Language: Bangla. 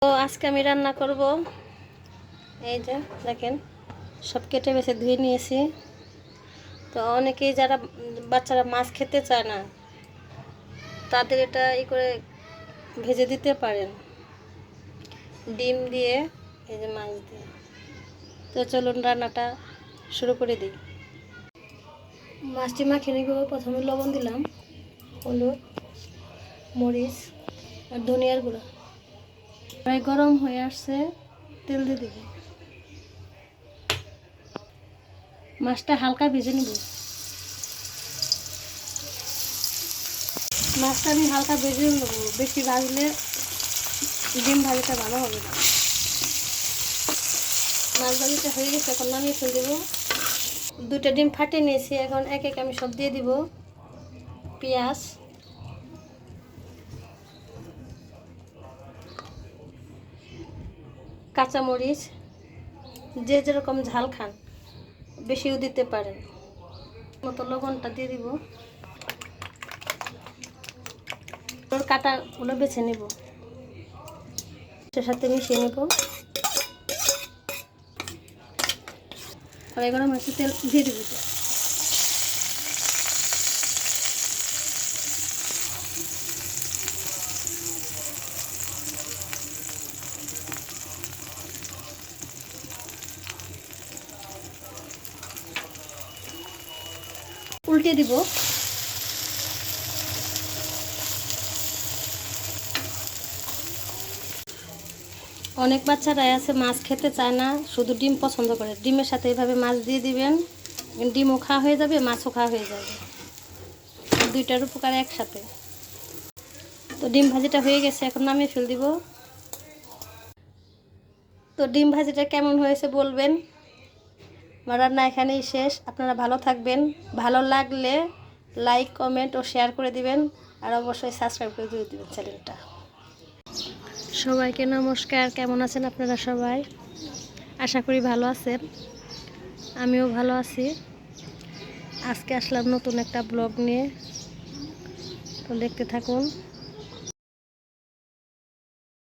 তো আজকে আমি রান্না করব। এই যে দেখেন, সব কেটে বেছে ধুয়ে নিয়েছি। তো অনেকেই যারা বাচ্চারা মাছ খেতে চায় না, তাদের এটা করে ভেজে দিতে পারেন ডিম দিয়ে, এই যে মাছ দিয়ে। তো চলুন রান্নাটা শুরু করে দিই। মাছটি মাখিয়ে নিব। প্রথমে লবণ দিলাম, হলুদ, মরিচ আর ধনিয়ার গুঁড়া। প্রায় গরম হয়ে আসছে, তেল দিয়ে দিব। মাছটা হালকা ভেজে নিব। মাছটা আমি হালকা ভেজে নেব, বেশি ভাজলে ডিম ভাজিটা ভালো হবে না। মাছ ভাজিটা হয়ে গেছে, এখন নামিয়ে ফেলে দেবো। দুইটা ডিম ফাটিয়ে নিয়েছি, এখন এক এক আমি সব দিয়ে দিব। পেঁয়াজ, কাঁচামরিচ, যে যেরকম ঝাল খান বেশিও দিতে পারেন। মতো লবণটা দিয়ে দিব। কাটাগুলো বেছে নেব, এর সাথে মিশিয়ে নেব। আর গরম একটু তেল দিয়ে দিব। উল্টে দিব। অনেক বাচ্চারাই আছে মাছ খেতে চায় না, শুধু ডিম পছন্দ করে। ডিমের সাথে এইভাবে মাছ দিয়ে দিবেন, ডিমও খাওয়া হয়ে যাবে, মাছও খাওয়া হয়ে যাবে, দুইটার উপকার একসাথে। তো ডিম ভাজিটা হয়ে গেছে, এখন নামিয়ে ফেল দিব। তো ডিম ভাজিটা কেমন হয়েছে বলবেন। আমার রান্না এখানেই শেষ। আপনারা ভালো থাকবেন। ভালো লাগলে লাইক, কমেন্ট ও শেয়ার করে দিবেন, আর অবশ্যই সাবস্ক্রাইব করে দিয়ে দিবেন চ্যানেলটা। সবাইকে নমস্কার। কেমন আছেন আপনারা সবাই? আশা করি ভালো আছেন। আমিও ভালো আছি। আজকে আসলাম নতুন একটা ব্লগ নিয়ে, তো দেখতে থাকুন।